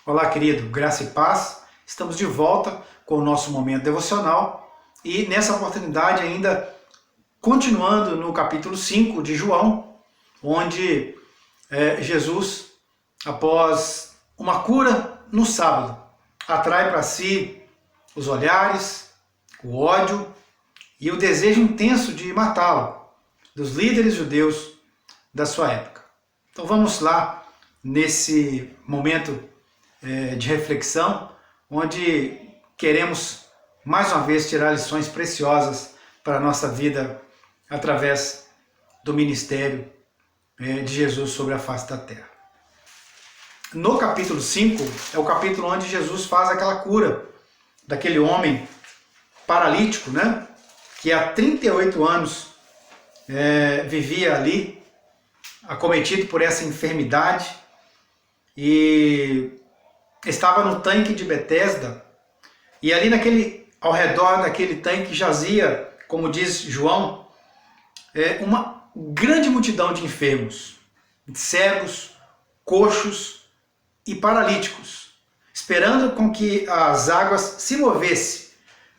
Olá, querido, graça e paz. Estamos de volta com o nosso momento devocional e nessa oportunidade ainda continuando no capítulo 5 de João, onde Jesus, após uma cura no sábado, atrai para si os olhares, o ódio e o desejo intenso de matá-lo dos líderes judeus da sua época. Então vamos lá nesse momento de reflexão, onde queremos mais uma vez tirar lições preciosas para a nossa vida através do ministério de Jesus sobre a face da terra. No capítulo 5 é o capítulo onde Jesus faz aquela cura daquele homem paralítico, né? Que há 38 anos vivia ali, acometido por essa enfermidade, e estava no tanque de Betesda, e ali ao redor daquele tanque jazia, como diz João, uma grande multidão de enfermos, cegos, coxos e paralíticos, esperando com que as águas se movessem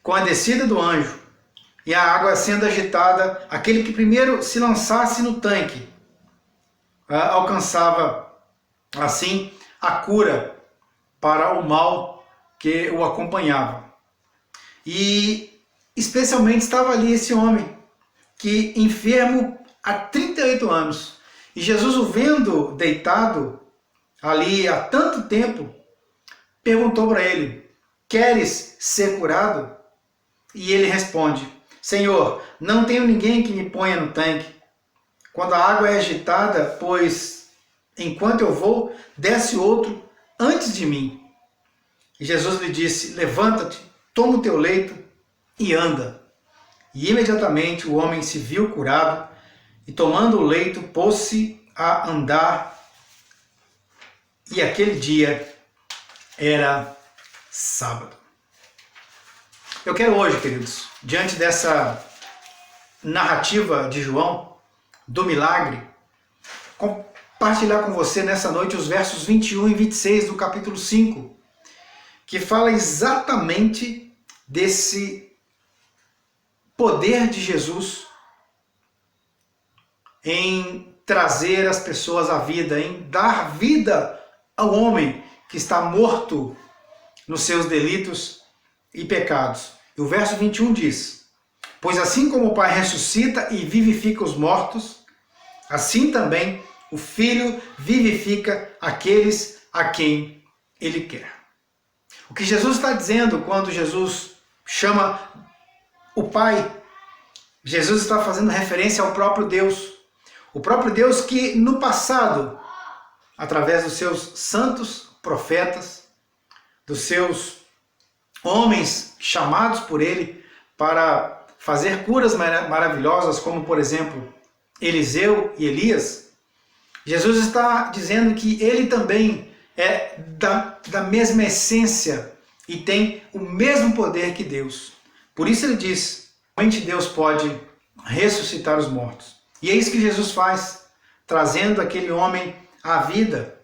com a descida do anjo, e a água sendo agitada, aquele que primeiro se lançasse no tanque alcançava assim a cura para o mal que o acompanhava. E especialmente estava ali esse homem, que enfermo há 38 anos. E Jesus, o vendo deitado ali há tanto tempo, perguntou para ele: queres ser curado? E ele responde: Senhor, não tenho ninguém que me ponha no tanque quando a água é agitada, pois enquanto eu vou, desce outro antes de mim. E Jesus lhe disse: levanta-te, toma o teu leito e anda. E imediatamente o homem se viu curado, e tomando o leito, pôs-se a andar. E aquele dia era sábado. Eu quero hoje, queridos, diante dessa narrativa de João, do milagre, compartilhar com você nessa noite os versos 21 e 26 do capítulo 5, que fala exatamente desse poder de Jesus em trazer as pessoas à vida, em dar vida ao homem que está morto nos seus delitos e pecados. E o verso 21 diz: pois assim como o Pai ressuscita e vivifica os mortos, assim também o Filho vivifica aqueles a quem Ele quer. O que Jesus está dizendo quando Jesus chama o Pai, Jesus está fazendo referência ao próprio Deus. O próprio Deus que no passado, através dos seus santos profetas, dos seus homens chamados por Ele para fazer curas maravilhosas, como por exemplo Eliseu e Elias, Jesus está dizendo que Ele também é da mesma essência e tem o mesmo poder que Deus. Por isso Ele diz: somente Deus pode ressuscitar os mortos. E é isso que Jesus faz, trazendo aquele homem à vida.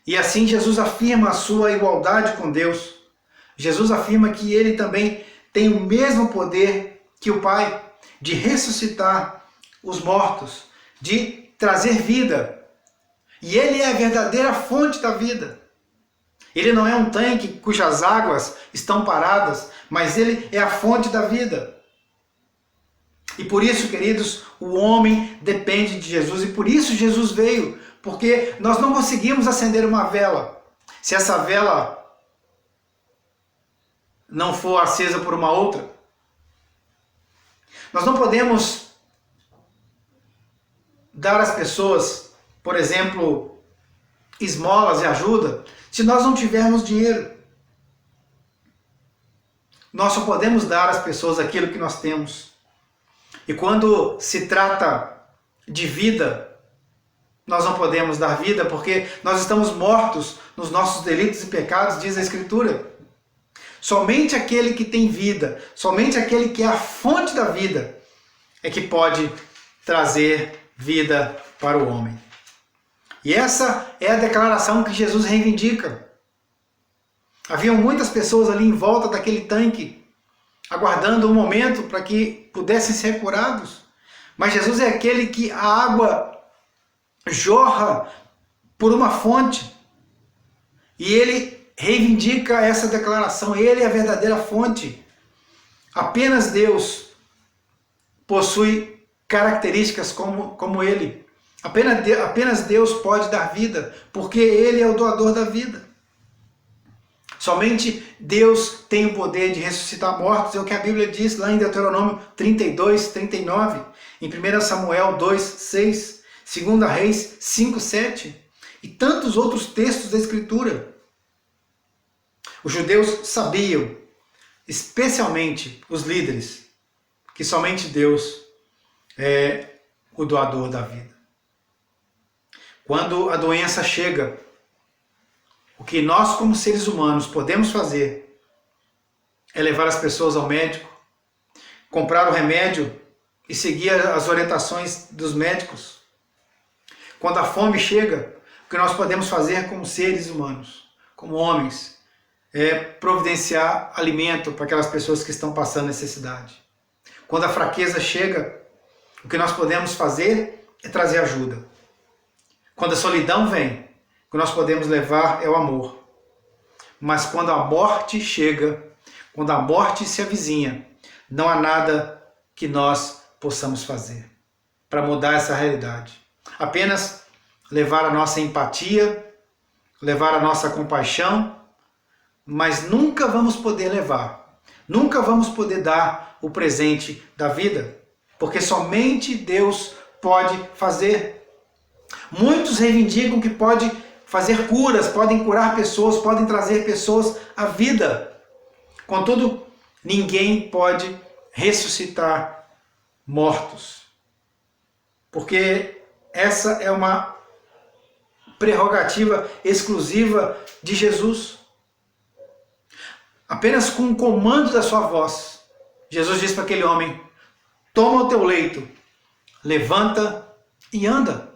E assim Jesus afirma a sua igualdade com Deus. Jesus afirma que Ele também tem o mesmo poder que o Pai de ressuscitar os mortos, de trazer vida. E Ele é a verdadeira fonte da vida. Ele não é um tanque cujas águas estão paradas, mas Ele é a fonte da vida. E por isso, queridos, o homem depende de Jesus, e por isso Jesus veio, porque nós não conseguimos acender uma vela se essa vela não for acesa por uma outra. Nós não podemos dar às pessoas, por exemplo, esmolas e ajuda, se nós não tivermos dinheiro. Nós só podemos dar às pessoas aquilo que nós temos. E quando se trata de vida, nós não podemos dar vida porque nós estamos mortos nos nossos delitos e pecados, diz a Escritura. Somente aquele que tem vida, somente aquele que é a fonte da vida, é que pode trazer vida para o homem. E essa é a declaração que Jesus reivindica. Haviam muitas pessoas ali em volta daquele tanque, aguardando um momento para que pudessem ser curados. Mas Jesus é aquele que a água jorra por uma fonte. E ele reivindica essa declaração. Ele é a verdadeira fonte. Apenas Deus possui características como ele. Apenas Deus pode dar vida, porque ele é o doador da vida. Somente Deus tem o poder de ressuscitar mortos, é o que a Bíblia diz lá em Deuteronômio 32, 39, em 1 Samuel 2, 6, 2 Reis 5, 7 e tantos outros textos da Escritura. Os judeus sabiam, especialmente os líderes, que somente Deus é o doador da vida. Quando a doença chega, o que nós, como seres humanos, podemos fazer é levar as pessoas ao médico, comprar o remédio e seguir as orientações dos médicos. Quando a fome chega, o que nós podemos fazer como seres humanos, como homens, é providenciar alimento para aquelas pessoas que estão passando necessidade. Quando a fraqueza chega, o que nós podemos fazer é trazer ajuda. Quando a solidão vem, o que nós podemos levar é o amor. Mas quando a morte chega, quando a morte se avizinha, não há nada que nós possamos fazer para mudar essa realidade. Apenas levar a nossa empatia, levar a nossa compaixão, mas nunca vamos poder levar, nunca vamos poder dar o presente da vida, porque somente Deus pode fazer. Muitos reivindicam que pode fazer curas, podem curar pessoas, podem trazer pessoas à vida. Contudo, ninguém pode ressuscitar mortos, porque essa é uma prerrogativa exclusiva de Jesus. Apenas com o comando da sua voz, Jesus disse para aquele homem: toma o teu leito, levanta e anda.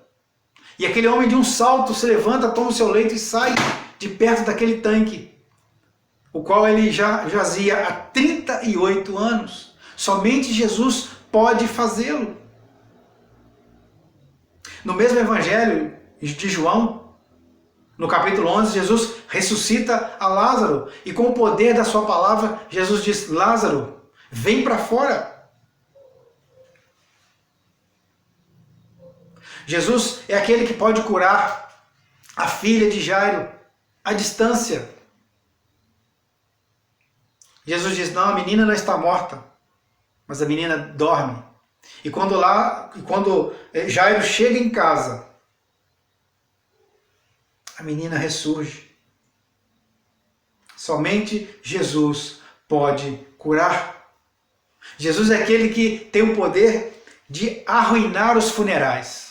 E aquele homem de um salto se levanta, toma o seu leito e sai de perto daquele tanque, o qual ele já jazia há 38 anos. Somente Jesus pode fazê-lo. No mesmo evangelho de João, no capítulo 11, Jesus ressuscita a Lázaro e com o poder da sua palavra, Jesus diz: Lázaro, vem para fora. Jesus é aquele que pode curar a filha de Jairo à distância. Jesus diz: não, a menina não está morta, mas a menina dorme. E quando Jairo chega em casa, a menina ressurge. Somente Jesus pode curar. Jesus é aquele que tem o poder de arruinar os funerais.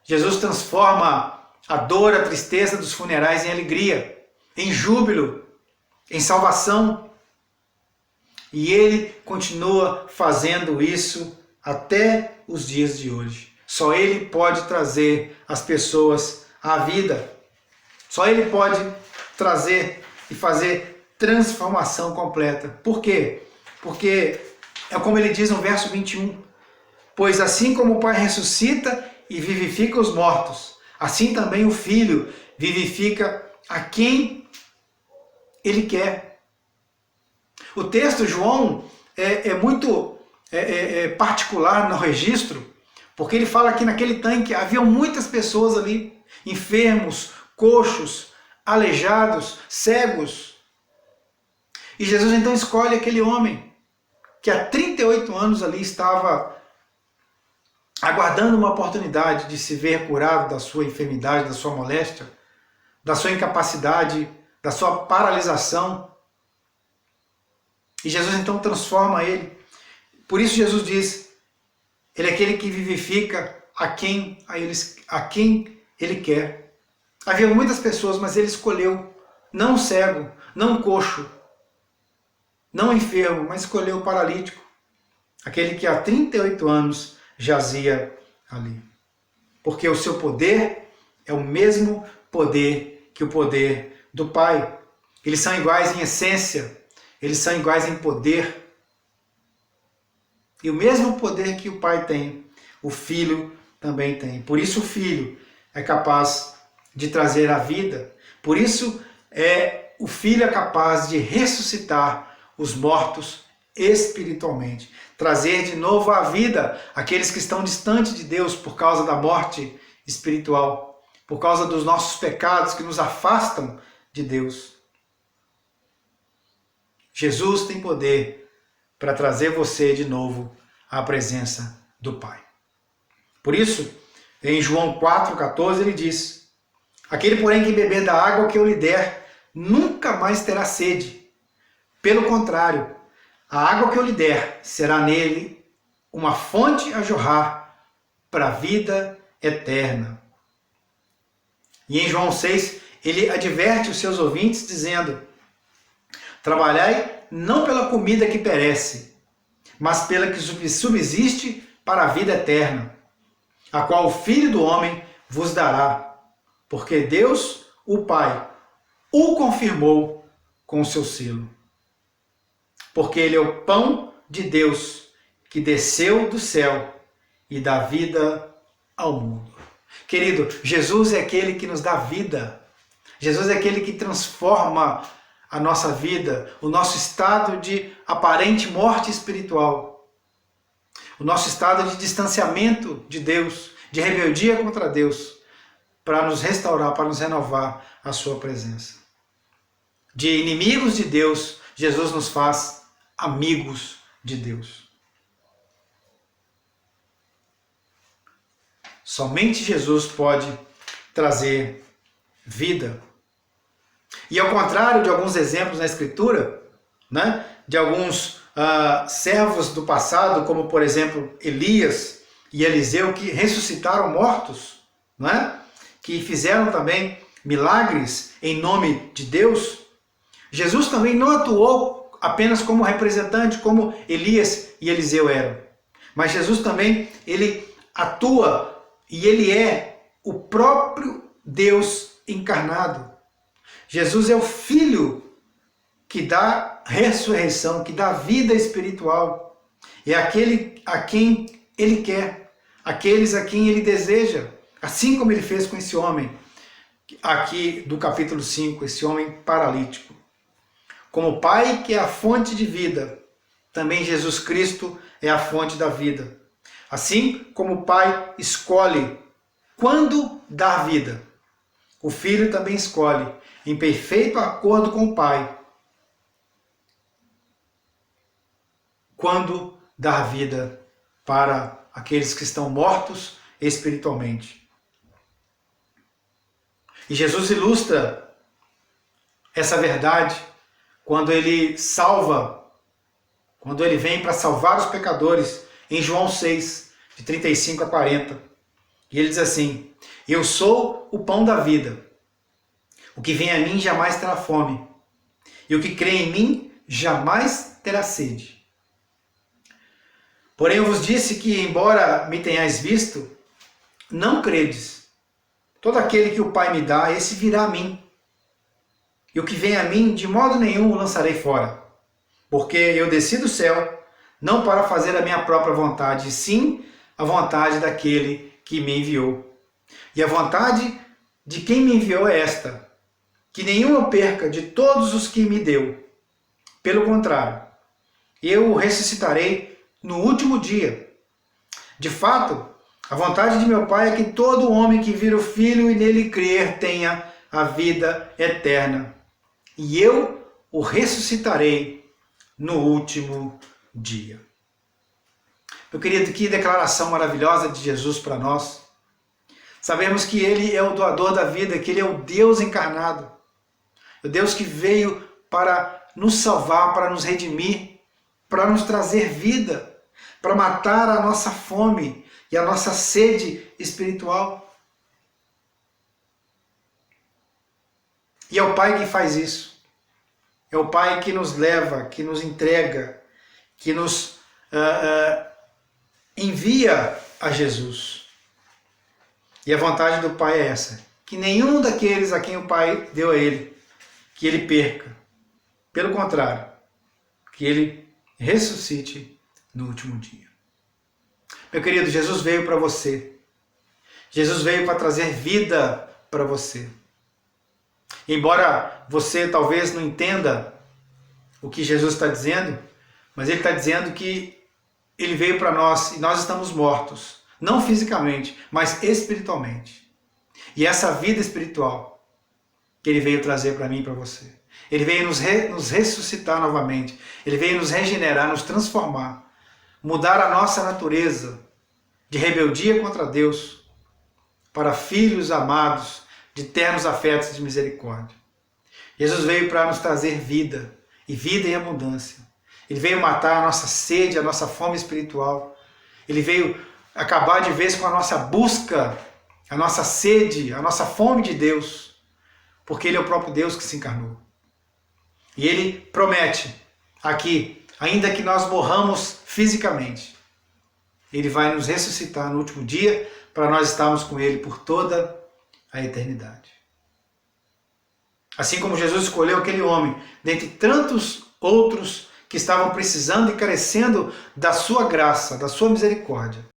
Jesus transforma a dor, a tristeza dos funerais em alegria, em júbilo, em salvação. E Ele continua fazendo isso até os dias de hoje. Só Ele pode trazer as pessoas à vida. Só Ele pode trazer e fazer transformação completa. Por quê? Porque é como Ele diz no verso 21. Pois assim como o Pai ressuscita e vivifica os mortos, assim também o Filho vivifica a quem Ele quer. O texto, João, é muito particular no registro, porque ele fala que naquele tanque haviam muitas pessoas ali, enfermos, coxos, aleijados, cegos. E Jesus então escolhe aquele homem que há 38 anos ali estava aguardando uma oportunidade de se ver curado da sua enfermidade, da sua moléstia, da sua incapacidade, da sua paralisação. E Jesus então transforma ele. Por isso Jesus diz: Ele é aquele que vivifica a quem Ele quer. Havia muitas pessoas, mas Ele escolheu não o cego, não o coxo, não o enfermo, mas escolheu o paralítico, aquele que há 38 anos jazia ali. Porque o seu poder é o mesmo poder que o poder do Pai. Eles são iguais em essência, eles são iguais em poder. E o mesmo poder que o Pai tem, o Filho também tem. Por isso o Filho é capaz de trazer a vida. Por isso o Filho é capaz de ressuscitar os mortos espiritualmente. Trazer de novo à vida aqueles que estão distantes de Deus por causa da morte espiritual, por causa dos nossos pecados que nos afastam de Deus. Jesus tem poder para trazer você de novo à presença do Pai. Por isso, em João 4,14 ele diz: aquele, porém, que beber da água que eu lhe der, nunca mais terá sede. Pelo contrário, a água que eu lhe der será nele uma fonte a jorrar para a vida eterna. E em João 6, ele adverte os seus ouvintes dizendo: trabalhai não pela comida que perece, mas pela que subsiste para a vida eterna, a qual o Filho do Homem vos dará, porque Deus, o Pai, o confirmou com o seu selo. Porque ele é o pão de Deus que desceu do céu e dá vida ao mundo. Querido, Jesus é aquele que nos dá vida. Jesus é aquele que transforma a nossa vida, o nosso estado de aparente morte espiritual, o nosso estado de distanciamento de Deus, de rebeldia contra Deus, para nos restaurar, para nos renovar a sua presença. De inimigos de Deus, Jesus nos faz amigos de Deus. Somente Jesus pode trazer vida. E ao contrário de alguns exemplos na Escritura, né, de alguns servos do passado, como por exemplo Elias e Eliseu, que ressuscitaram mortos, né, que fizeram também milagres em nome de Deus, Jesus também não atuou apenas como representante, como Elias e Eliseu eram. Mas Jesus também, ele atua e ele é o próprio Deus encarnado. Jesus é o Filho que dá ressurreição, que dá vida espiritual. É aquele a quem ele quer, aqueles a quem ele deseja, assim como ele fez com esse homem, aqui do capítulo 5, esse homem paralítico. Como o Pai, que é a fonte de vida, também Jesus Cristo é a fonte da vida. Assim como o Pai escolhe quando dar vida, o Filho também escolhe, em perfeito acordo com o Pai, quando dar vida para aqueles que estão mortos espiritualmente. E Jesus ilustra essa verdade quando ele salva, quando ele vem para salvar os pecadores, em João 6, de 35 a 40. E ele diz assim: eu sou o pão da vida. O que vem a mim jamais terá fome, e o que crê em mim jamais terá sede. Porém eu vos disse que, embora me tenhais visto, não credes. Todo aquele que o Pai me dá, esse virá a mim. E o que vem a mim, de modo nenhum o lançarei fora. Porque eu desci do céu, não para fazer a minha própria vontade, sim a vontade daquele que me enviou. E a vontade de quem me enviou é esta: que nenhum eu perca de todos os que me deu. Pelo contrário, eu o ressuscitarei no último dia. De fato, a vontade de meu Pai é que todo homem que vira o Filho e nele crer tenha a vida eterna. E eu o ressuscitarei no último dia. Meu querido, que declaração maravilhosa de Jesus para nós. Sabemos que ele é o doador da vida, que ele é o Deus encarnado. O Deus que veio para nos salvar, para nos redimir, para nos trazer vida, para matar a nossa fome e a nossa sede espiritual. E é o Pai que faz isso. É o Pai que nos leva, que nos entrega, que nos envia a Jesus. E a vontade do Pai é essa: que nenhum daqueles a quem o Pai deu a ele, que ele perca. Pelo contrário, que ele ressuscite no último dia. Meu querido, Jesus veio para você. Jesus veio para trazer vida para você. Embora você talvez não entenda o que Jesus está dizendo, mas ele está dizendo que ele veio para nós e nós estamos mortos. Não fisicamente, mas espiritualmente. E essa vida espiritual que ele veio trazer para mim e para você. Ele veio nos ressuscitar novamente. Ele veio nos regenerar, nos transformar. Mudar a nossa natureza de rebeldia contra Deus para filhos amados de ternos afetos de misericórdia. Jesus veio para nos trazer vida, e vida em abundância. Ele veio matar a nossa sede, a nossa fome espiritual. Ele veio acabar de vez com a nossa busca, a nossa sede, a nossa fome de Deus, porque Ele é o próprio Deus que se encarnou. E Ele promete aqui, ainda que nós morramos fisicamente, Ele vai nos ressuscitar no último dia para nós estarmos com Ele por toda a eternidade. Assim como Jesus escolheu aquele homem, dentre tantos outros que estavam precisando e carecendo da sua graça, da sua misericórdia,